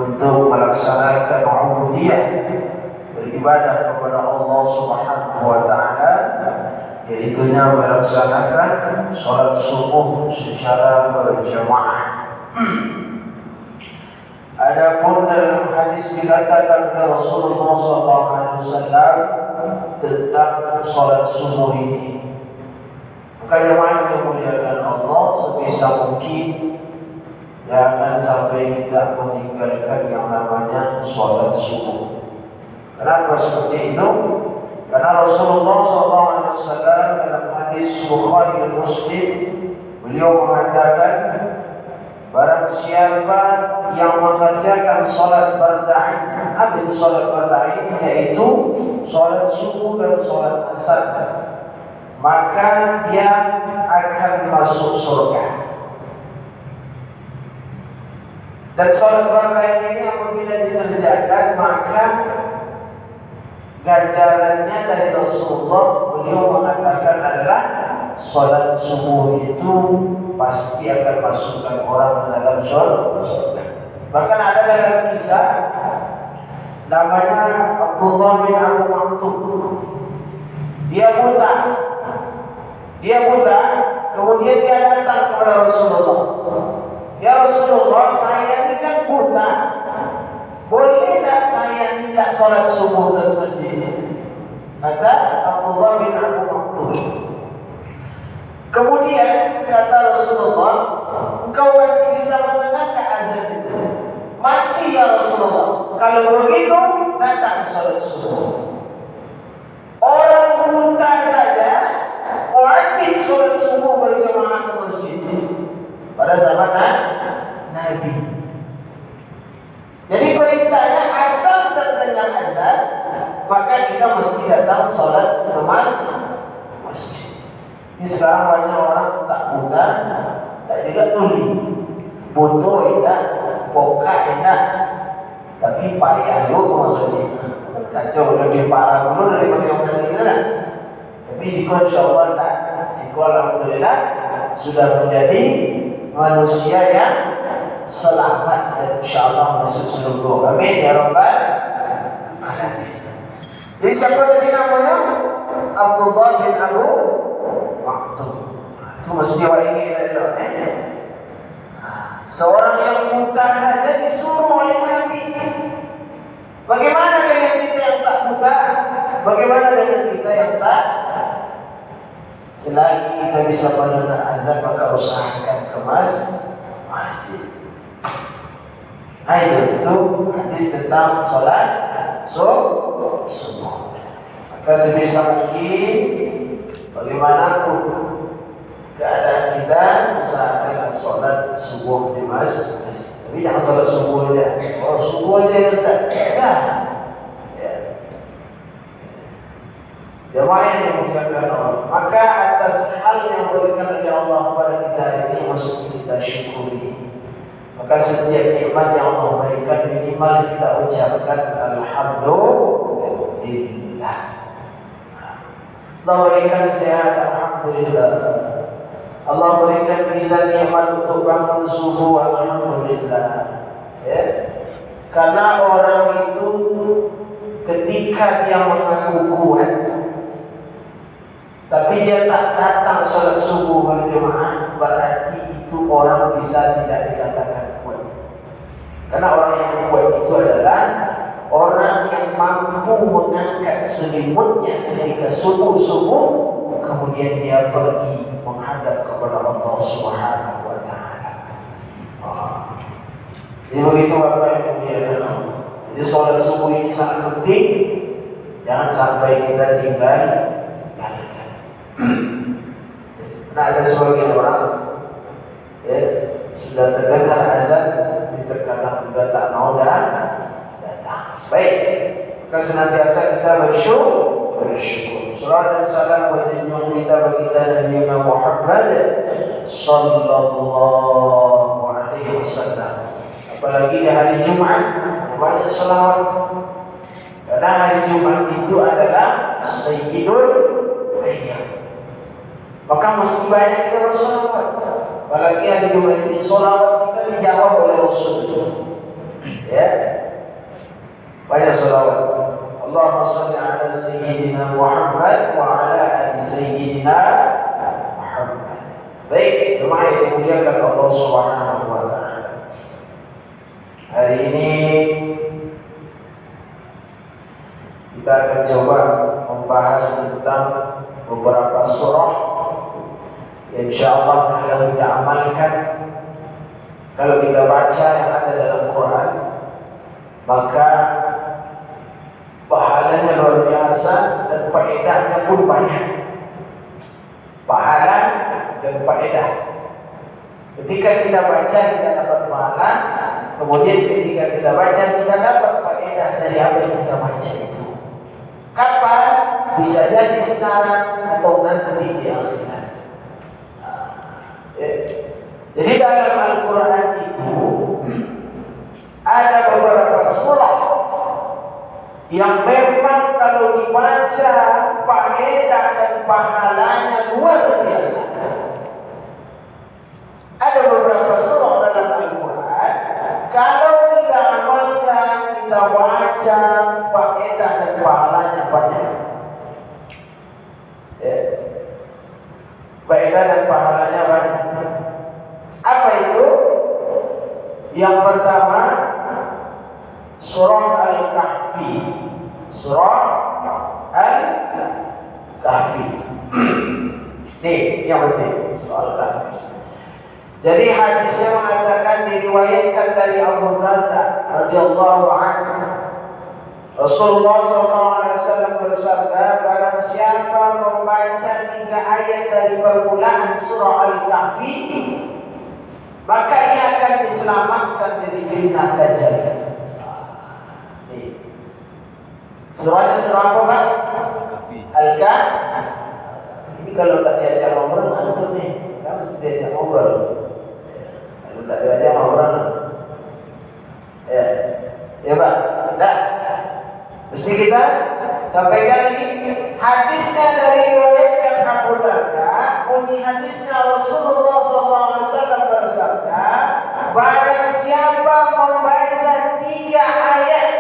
untuk melaksanakan ubudiyah, beribadah kepada Allah Subhanahu wa taala, yaitu melaksanakan salat subuh secara berjamaah. Adapun dalam hadis dikatakan oleh Rasulullah SAW tentang salat subuh ini, maka jemaah yang dimuliakan Allah, sebisa mungkin jangan sampai kita meninggalkan yang namanya salat subuh. Kenapa seperti itu? Karena Rasulullah SAW dalam hadis Bukhari dan Muslim, beliau mengatakan, barang siapa yang mengerjakan salat barda'in, apa itu salat barda'in? Yaitu salat subuh dan salat asar, maka dia akan masuk surga. Dan salat barda'in ini apabila dikerjakan, maka ganjarannya dari Rasulullah, beliau mengatakan adalah salat subuh itu pasti akan masukkan orang ke dalam surga. Bahkan ada dalam kisah namanya Abdullah bin Abu Maktum. Dia buta, kemudian dia datang kepada Rasulullah. Ya Rasulullah, saya ini kan buta, boleh tak saya tidak salat subuh ke masjid? Kata Abdullah bin Abu Maktum. Kemudian kata Rasulullah, engkau masih bisa mendengarkan azan itu? Masih ya Rasulullah. Kalau begitu, datang salat subuh. Orang buta saja wajib salat subuh berjamaah ke masjid pada zaman Nabi. Jadi perintahnya asal terdengar azan, maka kita mesti datang salat ke masjid. Ini sekarang banyak orang tak buta, tak juga tuli, butuh enak, pokak enak, tapi payah juga maksudnya. Kacau, lebih parah dulu daripada yang tadi kan? Tapi jika insyaAllah tak, jika alhamdulillah sudah menjadi manusia yang selamat dan insyaAllah masuk surga. Amin ya rabbal alamin. Jadi siapa tadi namanya? Abdullah bin Abu Maktum. Itu mesti orang ini elok. Seorang yang buta saja disuruh oleh Nabi. Bagaimana dengan kita yang tak buta? Bagaimana dengan kita yang tak? Selagi kita bisa mendengar azan, maka usahakan ke masjid. Nah itu hadis tentang salat subuh. Maka sebisa mungkin bagaimanapun keadaan kita, usahakan salat subuh di masjid. Tapi jangan salat subuh aja. Oh subuh aja ya Ustaz. Jemaah yang dimuliakan Allah, maka atas hal yang berikan oleh Allah kepada kita hari ini mesti kita syukuri. Maka setiap nikmat yang Allah berikan minimal kita ucapkan alhamdulillah. Allah berikan sehat, alhamdulillah. Allah berikan kita nikmat untuk bangun subuh, alhamdulillah. Ya. Karena orang itu ketika dia mengaku kuat, tapi dia tak datang salat subuh berjamaah, berarti itu orang bisa tidak dikatakan kuat. Karena orang yang kuat itu adalah orang yang mampu mengangkat selimutnya ketika subuh-subuh, kemudian dia pergi menghadap kepada Allah Subhanahu wa taala. Jadi begitu Bapak yang dimuliakan Allah. Jadi salat subuh ini sangat penting. Jangan sampai kita tinggalkan. Nah, ada sebagian orang ya, sudah terdengar azan, terkadang juga tak mau datang. Baik, maka senantiasa kita bersyukur. Salat dan salam berjunjung kita baginda Nabi Muhammad sallallahu alaihi wasallam. Apalagi di hari Jumat, banyak selawat. Karena hari Jumat itu adalah Sayyidul Ayyam. Maka mesti banyak kita bersolawat. Apalagi hari Jumat ini solawat kita dijawab oleh Rasul. Ya, banyak salawat. Allahumma shalli ala sayyidina Muhammad wa ala ali sayyidina Muhammad. Baik, jemaah yang dimuliakan Allah Subhanahu wa taala. Hari ini kita akan coba membahas tentang beberapa surah yang insyaallah kalau kita amalkan, kalau kita baca yang ada dalam Quran, maka pahalanya luar biasa dan faedahnya pun banyak. Pahala dan faedah. Ketika kita baca kita dapat pahala, kemudian ketika kita baca kita dapat faedah dari apa yang kita baca itu. Kapan? Bisa jadi sekarang atau nanti di akhirat. Jadi dalam Al-Quran itu ada beberapa surah yang memang kalau dibaca faedah dan pahalanya luar biasa. Ada beberapa surah dalam Al-Quran, kalau kita amalkan, kita baca, faedah dan pahalanya banyak. Faedah dan pahalanya banyak. Apa itu? Yang pertama, surah Al-Kahfi. Surah Al-Kahfi. Nih, yang penting, surah Al-Kahfi. Jadi hadisnya mengatakan, diriwayatkan dari Abu Darda radhiyallahu anhu, Rasulullah SAW bersabda, barang siapa membaca 3 ayat dari permulaan surah Al-Kahfi, maka ia akan diselamatkan dari fitnah Dajjal. Surahnya surah apa, Pak? Al-Kahfi. Ini kalau tak diajak ngobrol ngantuk nih, kan mesti diajak ngobrol. Kalau tak diajak ngobrol, ya Pak, enggak. Mesti kita sampaikan lagi hadisnya dari riwayatkan Abu Darda. Bunyi hadisnya Rasulullah SAW bersabda, barang siapa membaca 3 ayat,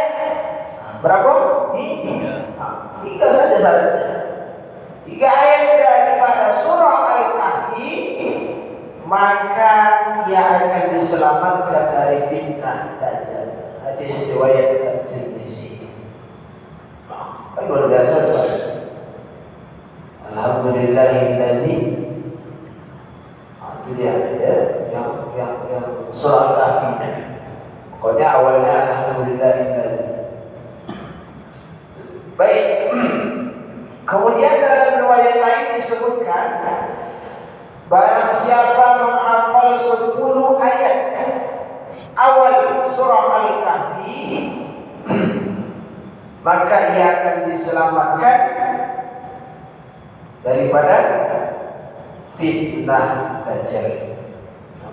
berapa? 3 saja syaratnya. 3 ayat daripada surah Al-Kahfi, maka ia akan diselamatkan dari fitnah Dajjal. Hadis riwayat Tirmizi. Kan luar biasa, Pak. Alhamdulillahillazi. Itu dia, ya, yang surah Al-Kahfi. Pokoknya awalnya alhamdulillahillazi. Baik. Kemudian dalam riwayat lain disebutkan, barang siapa menghafal 10 ayat awal surah Al-Kahfi, maka ia akan diselamatkan daripada fitnah Dajjal.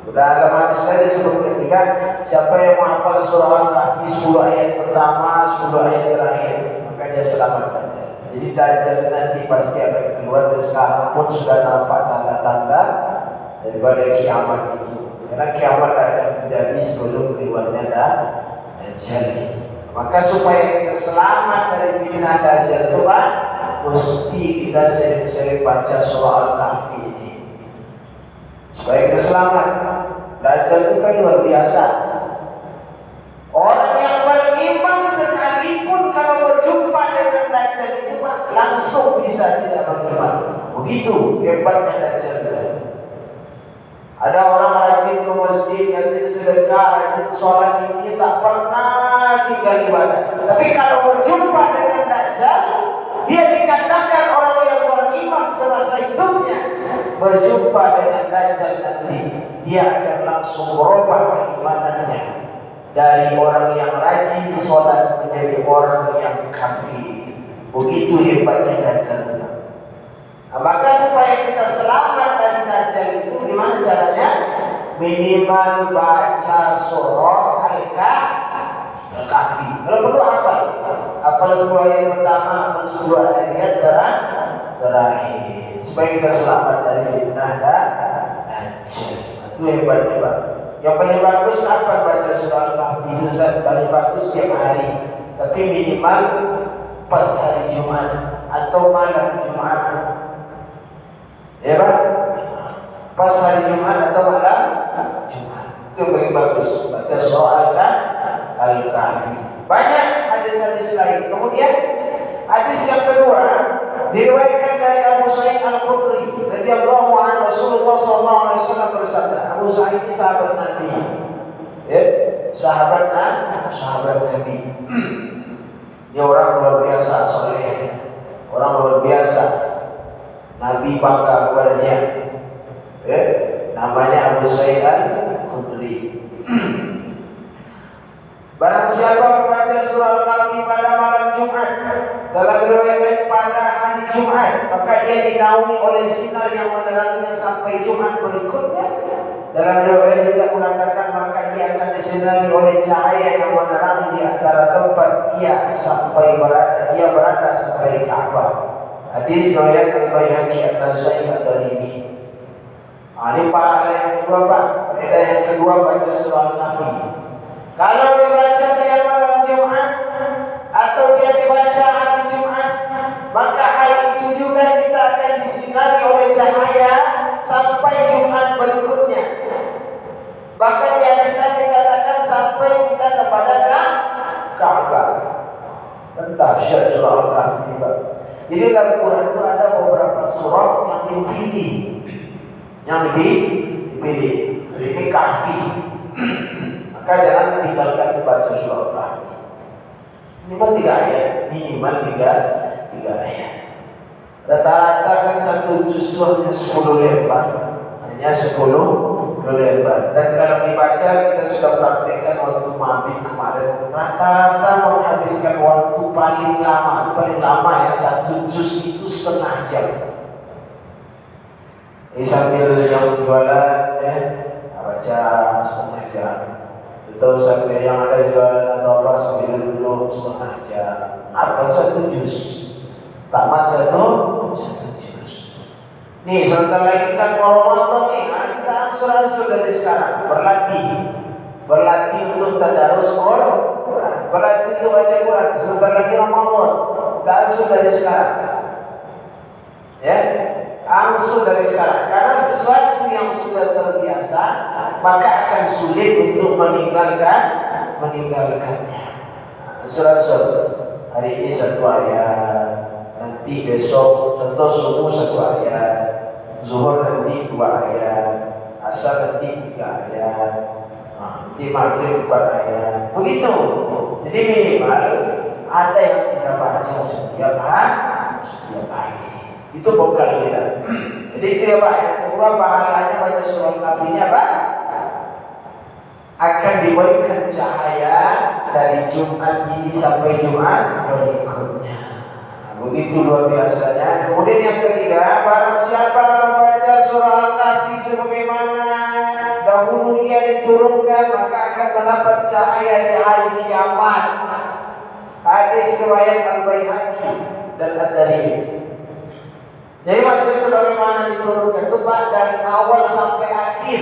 Dalam hadis tadi disebutkan juga, siapa yang menghafal surah Al-Kahfi 10 ayat pertama, 10 ayat terakhir, maka dia selamat Dajjal. Jadi Dajjal nanti pasti akan keluar, dan sekarang pun sudah nampak tanda-tanda daripada kiamat itu. Karena kiamat akan terjadi sebelum keluarnya Dajjal. Maka supaya kita selamat dari fitnah Dajjal itu, Pak, mesti kita sering-sering baca surah Al-Kahfi ini. Supaya kita selamat. Dajjal itu kan luar biasa. Orang yang beriman sekalipun kalau berjumpa dengan Dajjal itu, Pak, langsung bisa tidak beriman. Begitu hebatnya Dajjal. Ada orang rajin ke masjid, rajin sedekah, rajin sholat, dia tak pernah tinggal ibadah. Tapi kalau berjumpa dengan Dajjal, dia dikatakan orang yang beriman semasa hidupnya. Berjumpa dengan Dajjal nanti, dia akan langsung berubah keimanannya dari orang yang rajin sholat menjadi orang yang kafir. Begitu hebatnya Dajjal. Nah, maka supaya kita selamat dari Dajjal itu gimana caranya? Minimal baca surah Al-Kahfi. Kalau perlu hafal 10 ayat pertama, hafal 10 ayat terakhir, supaya kita selamat dari fitnah Dajjal. Itu hebatnya, Pak. Yang paling bagus kapan baca surah Al-Kahfi itu? Paling bagus tiap hari, tapi minimal pas hari Jumat atau malam Jumat. Ya Pak? Pas hari Jumat atau malam Jumat. Itu paling bagus baca surah Al-Kahfi. Banyak hadis-hadis lain. Kemudian hadis yang kedua diriwayatkan dari Abu Sa'id Al-Khudri radhiyallahu anhu, Rasulullah SAW bersabda. Abu Sa'id ini sahabat Nabi, ya, sahabat Nabi. Dia orang luar biasa, soleh, orang luar biasa. Nabi bangga kepada dia, ya. Namanya Abu Sa'id Al-Khudri. Barang siapa membaca surah Al-Kahfi pada malam Jumat, dalam riwayat pada hari Jumat, maka ia dinaungi oleh sinar yang meneranginya sampai Jumat berikutnya. Dalam riwayat juga mengatakan maka ia akan disinari oleh cahaya yang menerangi di antara tempat ia berada sampai Ka'bah. Hadis riwayat Al-Baihaqi An-Nasai Ad-Darimi. Ini pahala yang kedua Pak. Faedah yang kedua baca surah Al-Kahfi. Kalau dibaca dia malam Jumat atau dia dibaca hari Jumat, maka hari itu juga kita akan disinari oleh cahaya sampai Jumat berikutnya. Bahkan di atas dikatakan sampai kita kepada Ka'bah. Dahsyat surah Al-Kahfi. Jadi dalam Quran itu ada beberapa surah yang dipilih, Ini Kahfi. Maka jangan tinggalkan baca surah Al-Kahfi. Minimal 3 ayat, Rata-rata kan satu juz hanya 10 lembar, Dan kalau dibaca kita sudah praktekkan waktu maghrib kemarin. Rata-rata menghabiskan waktu paling lama ya, satu juz itu setengah jam. Ini sambil yang jualan ya, baca setengah jam. Atau sampai yang ada jualan atau apa sambil duduk setengah jam. Apa satu juz, tamat satu juz. Nih sebentar lagi kan Ramadan nih, kita ansur dari sekarang berlatih untuk tadarus Quran, berlatih untuk baca Quran. Sebentar lagi Ramadan, kita ansur dari sekarang, ya. Ansur dari sekarang, karena sesuatu yang sudah terbiasa maka akan sulit untuk meninggalkannya. Ansur hari ini 1 ayat, nanti besok contoh subuh 1 ayat, zuhur nanti 2 ayat, asar nanti 3 ayat, nanti maghrib 4 ayat. Begitu. Jadi minimal ada yang kita baca setiap hari. Itu bekal kita. Jadi itu ya Pak. Yang kedua pahalanya baca surah Al-Kahfi apa? Akan diberikan cahaya dari Jumat ini sampai Jumat berikutnya. Begitu luar biasanya. Kemudian yang ketiga, barang siapa membaca surah Al-Kahfi sebagaimana dahulu ia diturunkan, maka akan mendapat cahaya di hari kiamat. Hadis riwayat Al-Baihaqi dan Ad-Darimi. Jadi maksudnya sebagaimana diturunkan itu Pak, dari awal sampai akhir.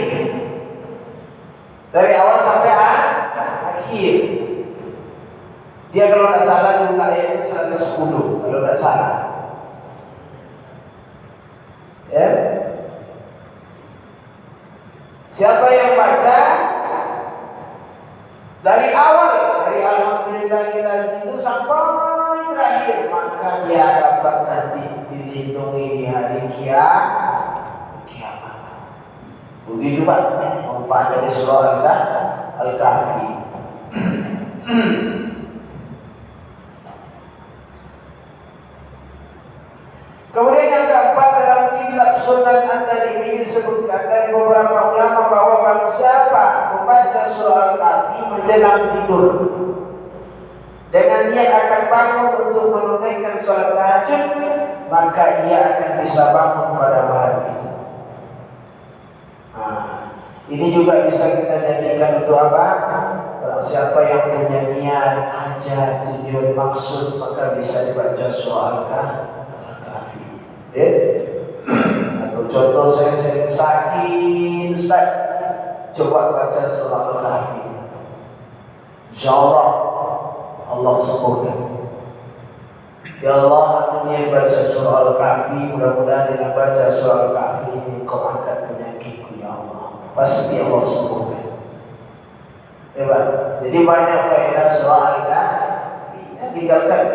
Dari awal sampai akhir. Dia kalau tidak salah jumlah ayatnya 110, kalau tidak salah. Ya. Siapa yang baca dari awal, dari Alhamdulillahilladzi itu sampai terakhir, maka dia dapat nanti dilindungi di hari kiamat. Begitu Pak, manfaat dari surah Al-Kahfi. Kemudian yang keempat, dalam kitab Sunan Ad-Darimi disebutkan dari beberapa ulama bahwa barang siapa membaca surah Al-Kahfi menjelang tidur dengan niat akan bangun untuk menunaikan salat tahajud, maka ia akan bisa bangun pada malam itu. Ini juga bisa kita jadikan untuk apa? Barang siapa yang punya niat, hajat, tujuan, maksud, maka bisa dibaca surah Al-Kahfi. Atau contoh saya sakit, Ustaz, coba baca surah Al-Kahfi. InsyaAllah Allah sembuhkan. Ya Allah, aku niat baca surah Al-Kahfi, mudah-mudahan dengan baca surah Al-Kahfi ini kau angkat penyakitku ya Allah. Pasti Allah sembuhkan. Ya Pak. Jadi banyak faedah surah Al-Kahfi. Tinggalkan.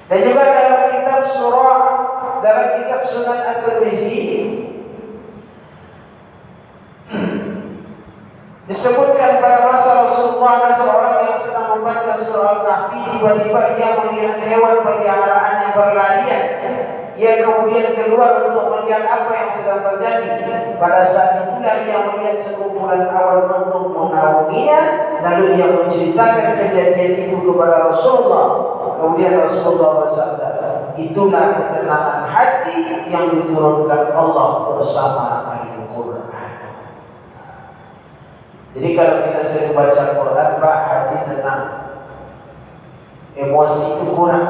Dan juga dalam kitab Sunan At-Tirmizi disebutkan pada masa Rasulullah ada seorang yang sedang membaca surah Al-Kahfi, tiba-tiba ia melihat hewan peliharaan yang berlarian. Ia kemudian keluar untuk melihat apa yang sedang terjadi. Pada saat itulah ia melihat sekumpulan awan mendung menaunginya, lalu ia menceritakan kejadian itu kepada Rasulullah. Kemudian Rasulullah bersabda, itulah ketenangan hati yang diturunkan Allah bersama Al-Quran. Jadi kalau kita sering baca Quran, Pak, hati tenang, emosi itu kurang.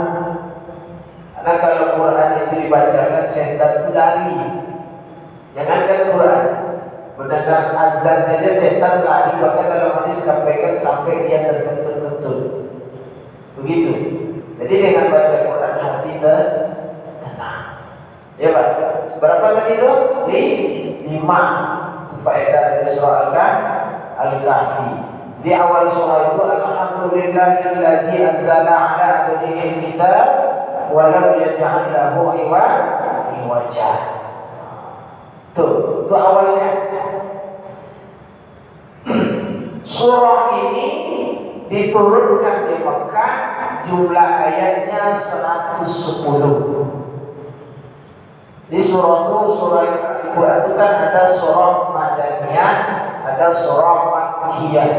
Karena kalau Quran itu dibacakan, setan itu lari. Jangankan Quran, mendengar azan saja setan lari. Bahkan dalam hadis sampaikan sampai dia tergentul-gentul. Begitu. Jadi dengan baca Quran hati tenang. Ya Pak. Berapa tadi itu? 5. Itu faedah dari surah Al-Kahfi. Di awal surah itu alhamdulillahillazi anzala ala abdihi al-kitab wa lam yaj'al lahu iwaja. Itu awalnya. Surah ini diturunkan di Mekah, jumlah ayatnya 110. Di surah Al-Quran itu kan ada surah Madaniyah, ada surah Makkiyah.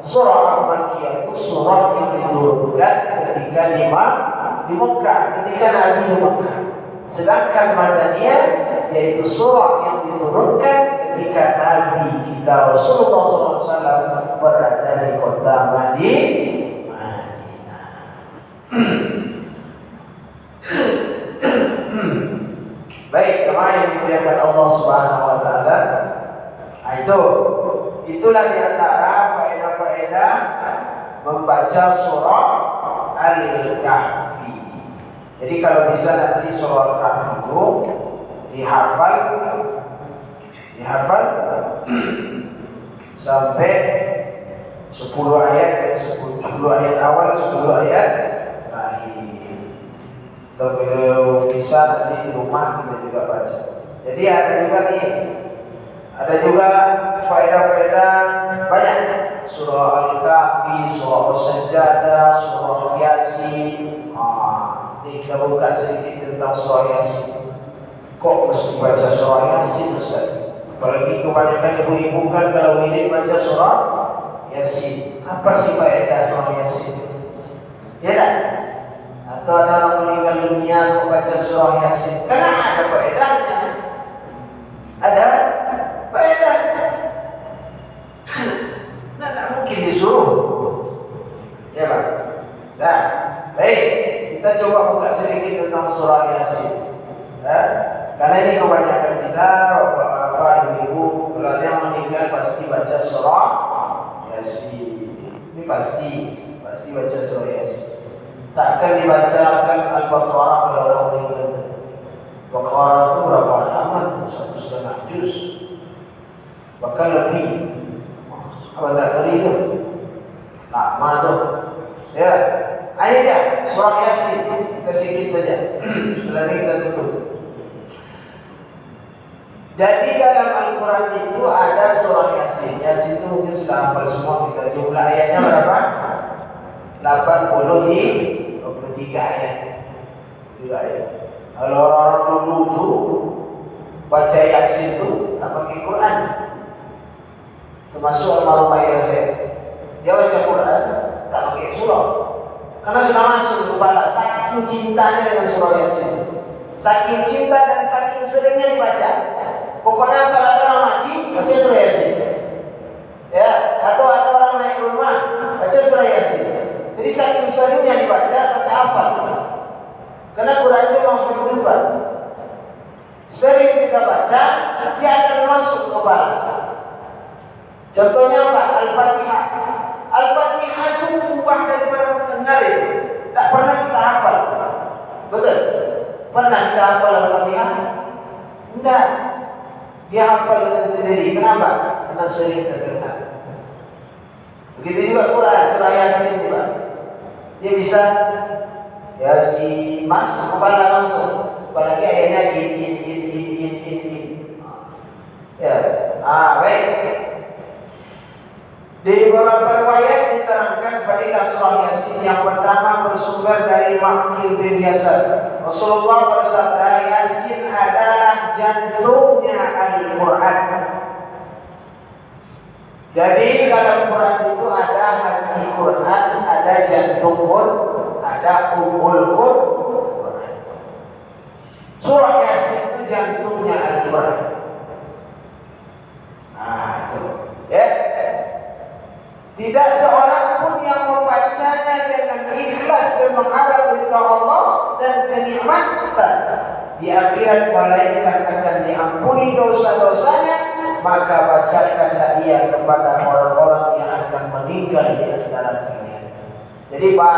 Surah Makkiyah itu surah yang diturunkan ketika di Mekah, ketika Nabi di Mekah. Sedangkan Madaniyah yaitu surah yang diturunkan ketika Nabi kita Rasulullah SAW berada di kota Madinah. Baik, kemarin yang dimuliakan Allah Subhanahu wa taala. Itulah di antara faedah-faedah membaca surah Al-Kahfi. Jadi kalau bisa nanti surah Al-Kahfi itu dihafal sampai 10 ayat dan 10 ayat awal, 10 ayat terakhir. Atau kalau bisa nanti di rumah kita juga baca. Jadi ada juga faedah-faedah banyak. Surah Al-Kahfi, surah As-Sajdah, surah Yasin. Ini kita buka sedikit tentang surah Yasin. Kok mesti baca surah Yasin Ustaz? Apalagi kebanyakan ibu-ibu kan kalau ini baca surah Yasin. Apa sih faedah surah Yasin? Ya tak? Atau ada orang meninggal dunia kok baca surah Yasin? Karena ada faedahnya. Ada faedah. Tidak mungkin disuruh. Ya Pak. Nah, baik. Kita coba buka sedikit tentang surah Yasin. Ya. Karena ini kebanyakan kita, bapak-bapak, ibu-ibu, kalau ada yang meninggal pasti baca surah Yasin. Ini pasti baca surah Yasin. Takkan dibacakan Al-Baqarah kalau orang meninggal. Baqarah itu berapa halaman tuh? 1,5 juz. Bahkan lebih. Apa tak tadi itu? Lama tuh. Ya. Ini dia surah Yasin. Kita sedikit saja. Setelah ini kita tutup. Jadi dalam Al-Quran itu ada surah Yasin. Yasin itu mungkin sudah hafal semua kita. Jumlah ayatnya berapa? 23 ayat. 3 ayat. Kalau orang-orang dulu itu baca Yasin itu tak pakai Quran. Termasuk almarhum ayah saya. Dia baca Quran tak pakai surah. Karena sudah masuk ke kepala, saking cintanya dengan surah Yasin. Saking cinta dan saking seringnya dibaca. Pokoknya salah ada orang mati, baca surah Yasin. Ya, atau ada orang naik rumah, baca surah Yasin. Jadi saking seringnya dibaca sampai hafal. Karena Quran itu memang seperti itu, Pak. Sering kita baca, dia akan masuk kepala. Contohnya apa? Al-Fatihah. Al-Fatihah itu ubah daripada mendengar itu. Tak pernah kita hafal. Betul? Pernah kita hafal Al-Fatihah? Tidak. Dia hafal dengan sendiri. Kenapa? Karena sering terdengar. Begitu juga Quran, surah Yasin juga. Dia bisa Yasin masuk kepala langsung. Apalagi ayatnya ini. Ya, baik. Di beberapa riwayat diterangkan fadilah surah Yasin yang pertama bersumber dari Maqil bin Yasar. Rasulullah bersabda, Yasin adalah jantungnya Al-Quran. Jadi dalam Quran itu ada hati Quran, ada jantung Quran, ada ummul Quran. Surah Yasin itu jantungnya Al-Quran. Nah, itu ya. Tidak seorang pun yang membacanya dengan ikhlas dan mengharap ridha Allah dan kenikmatan di akhirat melainkan akan diampuni dosa-dosanya, maka bacakanlah ia kepada orang-orang yang akan meninggal di antara kalian. Jadi Pak,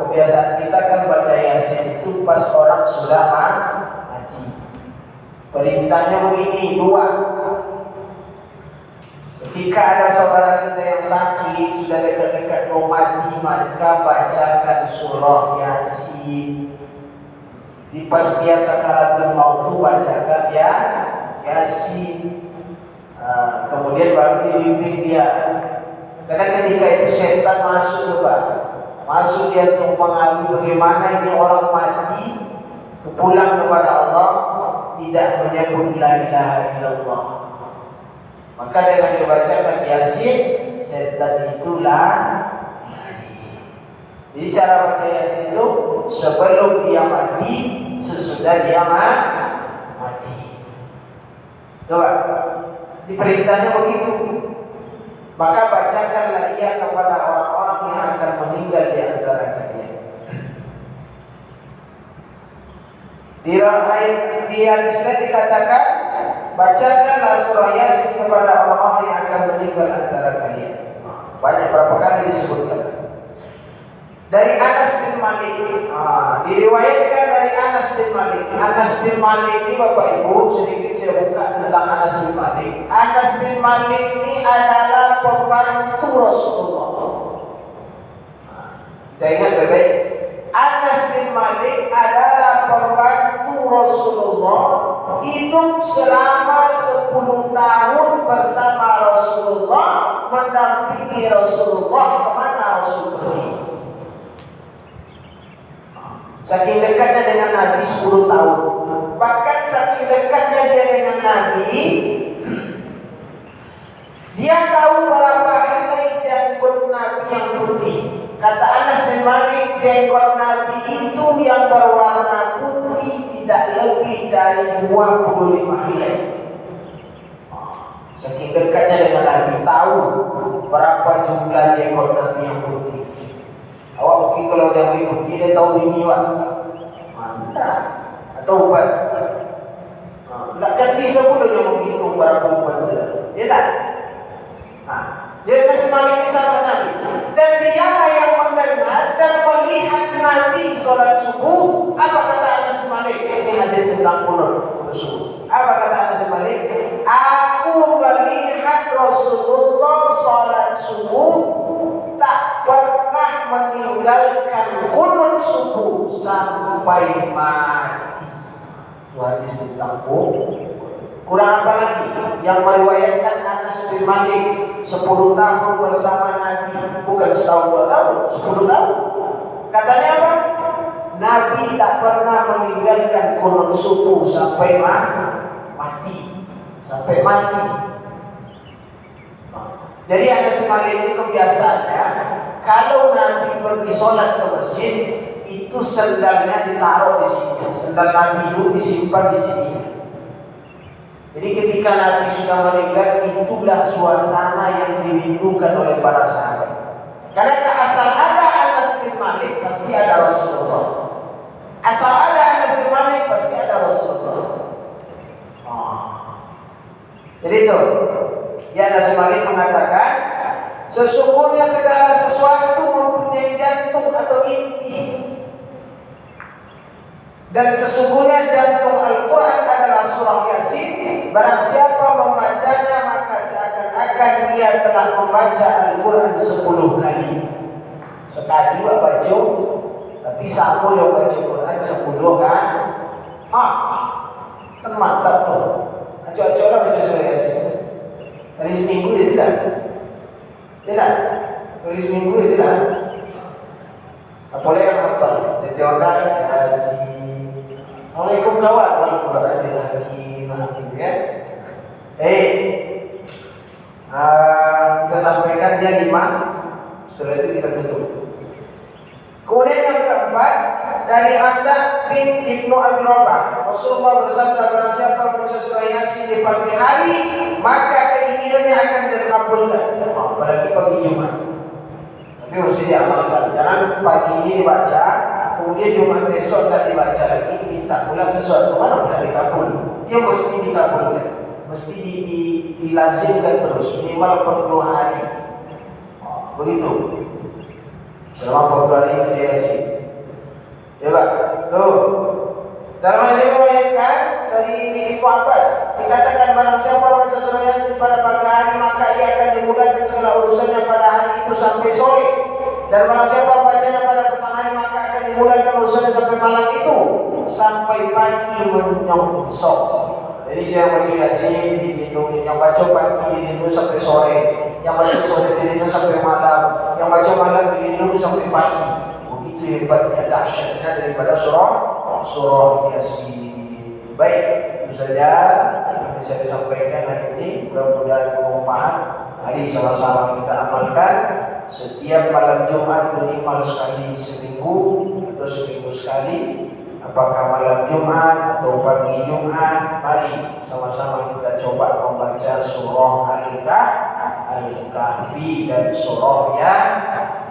kebiasaan kita kan baca Yasin itu pas orang sudah mati. Perintahnya begini, 2. Ketika ada saudara kita yang sakit, sudah dekat-dekat mau mati, maka bacakan surah Yasin. Di pas dia sakaratul maut itu bacakan ya Yasin. Kemudian baru dibimbing dia. Karena ketika itu setan masuk, Pak. Masuk dia untuk mengambil bagaimana ini orang mati pulang kepada Allah tidak menyebut la ilaha illallah. Maka dengan dibacakan Yasin, setan itulah lari. Jadi cara baca Yasin itu sebelum dia mati, sesudah dia mati. Coba, diperintahnya begitu. Maka bacakanlah ia kepada orang-orang yang akan meninggal di antara kalian. Di hadis dikatakan, bacakanlah surah Yasin kepada orang-orang yang akan meninggal antara kalian. Banyak berapa kali disebutkan. Dari Anas bin Malik, diriwayatkan dari Anas bin Malik. Anas bin Malik ini Bapak Ibu, sedikit saya buka tentang Anas bin Malik. Anas bin Malik ini adalah pembantu Rasulullah. Kita ingat baik-baik. Anas bin Malik adalah pembantu Rasulullah, hidup selama 10 tahun bersama Rasulullah, mendampingi Rasulullah kemana Rasul pergi. Saking dekatnya dengan Nabi 10 tahun. Bahkan saking dekatnya dia dengan Nabi, dia tahu berapa helai jenggot Nabi yang putih. Kata Anas bin Malik, jenggot Nabi itu yang berwarna putih tidak lebih dari 25 helai. Saking dekatnya dengan Nabi, tahu berapa jumlah jenggot Nabi yang putih. Awak mungkin kalau dia putih, dia tahu bini wak. Mantap. Atau ubat. Kan bisa pun dia menghitung berapa ubat dia. Ya tak? Jadi Anas bin Malik ini sahabat Nabi. Dan dialah yang mendengar dan melihat Nabi sholat subuh. Apa kata Anas bin Malik? Ini hadis tentang kunut subuh. Apa kata Anas bin Malik? Aku melihat Rasulullah sholat subuh tak pernah meninggalkan kunut subuh sampai mati. Itu hadis tentang kunut. Kurang apa lagi yang meriwayatkan Anas bin Malik 10 tahun bersama Nabi, bukan setahun 2 tahun, 10 tahun. Katanya apa? Nabi tak pernah meninggalkan kunut subuh sampai mati. Sampai mati. Jadi Anas bin Malik itu kebiasaannya, kalau Nabi pergi sholat ke masjid, itu sendalnya ditaruh di sini. Sendal Nabi itu disimpan di sini. Jadi ketika Nabi sudah meninggal, itulah suasana yang dirindukan oleh para sahabat. Karena asal ada Anas bin Malik, pasti ada Rasulullah. Asal ada Anas bin Malik, pasti ada Rasulullah. Jadi itu, ya Anas Malik mengatakan, sesungguhnya segala sesuatu mempunyai jantung atau inti, dan sesungguhnya jantung Al-Quran adalah surah Yasin. Barang siapa membacanya maka seakan-akan dia telah membaca Al-Quran 10 kali. Sekali baca, tapi sama yang baca Quran 10 kan? Kan mantap tuh. Acok-acok lah baca surah Yasin. Hari seminggu dia tidak. Tidak. Hari seminggu dia tidak. Apalagi yang hafal. Dia teodah Yasin. Assalamualaikum kawan. Waalaikumsalam lagi ya. Kita sampaikan dia 5. Setelah itu kita tutup. Kemudian yang keempat dari Atta bin Ibnu Abi Rabah, Rasulullah bersabda, barang siapa membaca surah Yasin di pagi hari maka keinginannya akan dikabulkan. Apalagi pagi Jumat. Tapi mesti diamalkan. Jangan pagi ini dibaca, kemudian Jumat besok tak dibaca lagi, minta pulang sesuatu, mana pula dikabul. Dia mesti dikabulkan, mesti dilazimkan terus, minimal 40 hari. Begitu. Selama 40 hari baca Yasin. Ya Pak, tuh. Dalam hadis meriwayatkan dari Ibnu Abbas, dikatakan barang siapa membaca surah Yasin pada pagi hari maka ia akan dimudahkan segala urusannya pada hari itu sampai sore. Dan barang siapa membacanya pada petang hari maka akan dimudahkan urusannya sampai malam itu sampai pagi menyongsong. Jadi saya baca Yasin dilindungi, yang baca pagi dilindungi sampai sore, yang baca sore dilindungi sampai malam, yang baca malam dilindungi sampai pagi. Begitu hebatnya, dahsyatnya daripada surah Yasin. Baik, itu saja yang bisa disampaikan hari ini. Mudah-mudahan bermanfaat. Mari sama-sama kita amalkan. Setiap malam Jumat minimal sekali seminggu atau seminggu sekali. Apakah malam Jumat atau pagi Jumat, mari sama-sama kita coba membaca surah Al-Kahfi dan surah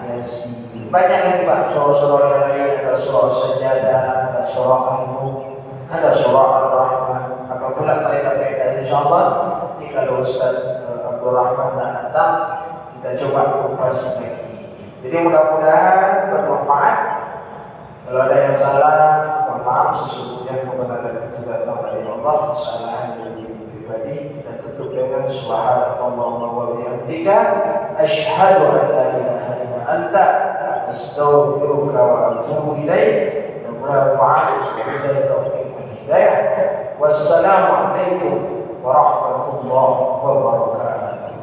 Yasin. Banyak lagi Pak, surah-surah yang lain, ada surah Sajadah, ada surah Al-Mulk, ada surah Al-Rahman. Apabila faedah-faedah insyaAllah, nanti kalau Ustaz Abdul Rahman tak datang, kita coba kupas lagi. Jadi mudah-mudahan bermanfaat. Kalau ada yang salah, mohon maaf, sesungguhnya kebenaran itu datang dari Allah, kesalahan dari diri pribadi. Dan tutup dengan subhanakallahumma wa bihamdika asyhadu an la ilaha illa anta astaghfiruka wa atubu ilaik. Mudah-mudahan billahi taufiq wal hidayah. Wassalamu alaikum warahmatullahi wabarakatuh.